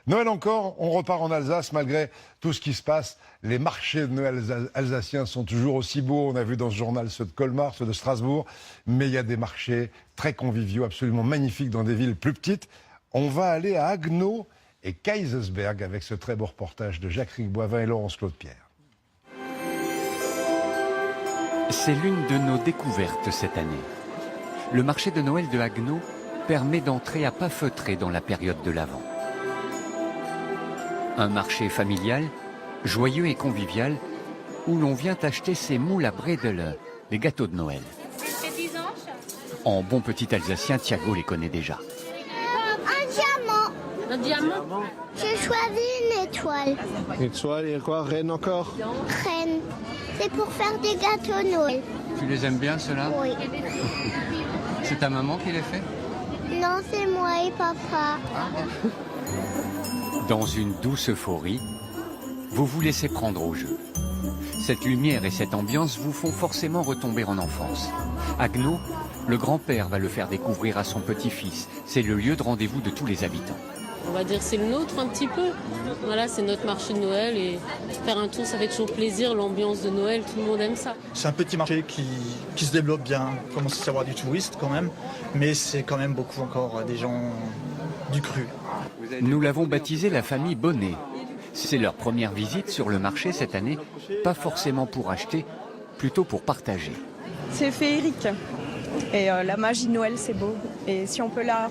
Noël encore, on repart en Alsace malgré tout ce qui se passe. Les marchés de Noël alsaciens sont toujours aussi beaux. On a vu dans ce journal ceux de Colmar, ceux de Strasbourg. Mais il y a des marchés très conviviaux, absolument magnifiques dans des villes plus petites. On va aller à Haguenau et Kaysersberg avec ce très beau reportage de Jacques Boivin et Laurence Claude-Pierre. C'est l'une de nos découvertes cette année. Le marché de Noël de Haguenau permet d'entrer à pas feutrés dans la période de l'Avent. Un marché familial, joyeux et convivial, où l'on vient acheter ses moules à bredele, les gâteaux de Noël. En bon petit alsacien, Thiago les connaît déjà. Un diamant. Un diamant? J'ai choisi une étoile. Une étoile et quoi? Reine encore? Reine. C'est pour faire des gâteaux Noël. Tu les aimes bien ceux-là? Oui. C'est ta maman qui les fait? Non, c'est moi et papa. Dans une douce euphorie, vous vous laissez prendre au jeu. Cette lumière et cette ambiance vous font forcément retomber en enfance. Haguenau, le grand-père va le faire découvrir à son petit-fils. C'est le lieu de rendez-vous de tous les habitants. On va dire c'est le nôtre un petit peu. Voilà, c'est notre marché de Noël et faire un tour, ça fait toujours plaisir. L'ambiance de Noël, tout le monde aime ça. C'est un petit marché qui se développe bien. Il commence à y avoir du touriste quand même, mais c'est quand même beaucoup encore des gens du cru. Nous l'avons baptisé la famille Bonnet. C'est leur première visite sur le marché cette année, pas forcément pour acheter, plutôt pour partager. C'est féerique. Et la magie de Noël, c'est beau. Et si on peut la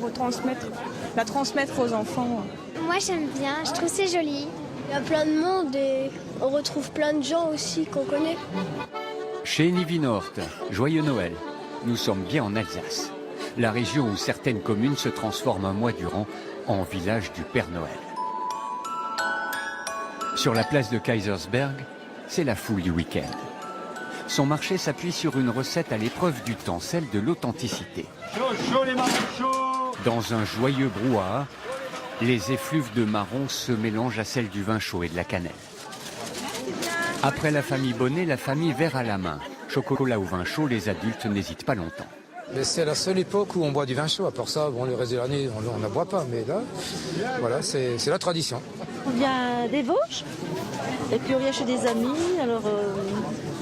transmettre aux enfants. Moi, j'aime bien. Je trouve c'est joli. Il y a plein de monde et on retrouve plein de gens aussi qu'on connaît. Chez Nivinort, joyeux Noël, nous sommes bien en Alsace, la région où certaines communes se transforment un mois durant en village du Père Noël. Sur la place de Kaysersberg, c'est la foule du week-end. Son marché s'appuie sur une recette à l'épreuve du temps, celle de l'authenticité. Dans un joyeux brouhaha, les effluves de marron se mélangent à celles du vin chaud et de la cannelle. Après la famille Bonnet, la famille verre à la main. Chocolat ou vin chaud, les adultes n'hésitent pas longtemps. C'est la seule époque où on boit du vin chaud. À part ça, bon, le reste de l'année, on n'en boit pas. Mais là, voilà, c'est la tradition. On vient des Vosges, et puis on vient chez des amis. Alors,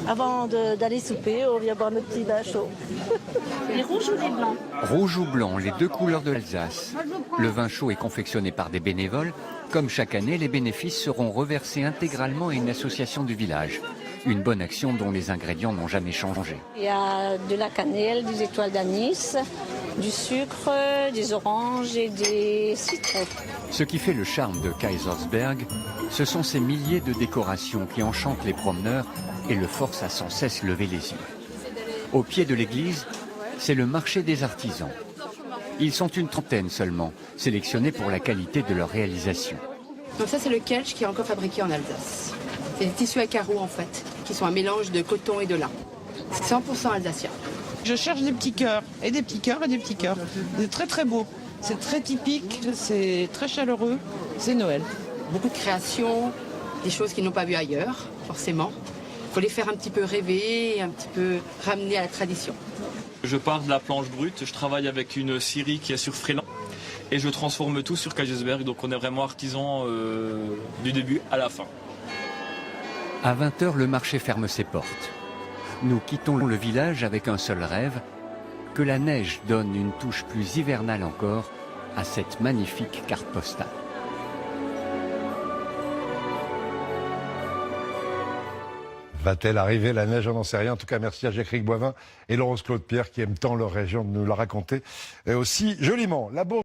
avant d'aller souper, on vient boire notre petit vin chaud. Les rouges ou les blancs? Rouge ou blanc, les deux couleurs de l'Alsace. Le vin chaud est confectionné par des bénévoles. Comme chaque année, les bénéfices seront reversés intégralement à une association du village. Une bonne action dont les ingrédients n'ont jamais changé. Il y a de la cannelle, des étoiles d'anis, du sucre, des oranges et des citrons. Ce qui fait le charme de Kaysersberg, ce sont ces milliers de décorations qui enchantent les promeneurs et le forcent à sans cesse lever les yeux. Au pied de l'église, c'est le marché des artisans. Ils sont une trentaine seulement, sélectionnés pour la qualité de leur réalisation. Donc ça, c'est le kelch qui est encore fabriqué en Alsace. C'est des tissus à carreaux en fait, qui sont un mélange de coton et de lin. C'est 100% alsacien. Je cherche des petits cœurs, et des petits cœurs, et des petits cœurs. C'est très très beau, c'est très typique, c'est très chaleureux, c'est Noël. Beaucoup de créations, des choses qu'ils n'ont pas vues ailleurs, forcément. Il faut les faire un petit peu rêver, un petit peu ramener à la tradition. Je pars de la planche brute, je travaille avec une scierie qui est sur Fréland et je transforme tout sur Kaysersberg, donc on est vraiment artisan du début à la fin. À 20h, le marché ferme ses portes. Nous quittons le village avec un seul rêve, que la neige donne une touche plus hivernale encore à cette magnifique carte postale. Va-t-elle arriver la neige? On n'en sait rien. En tout cas, merci à Jacques Boivin et Laurence Claude-Pierre qui aiment tant leur région de nous la raconter. Et aussi joliment, la bourse.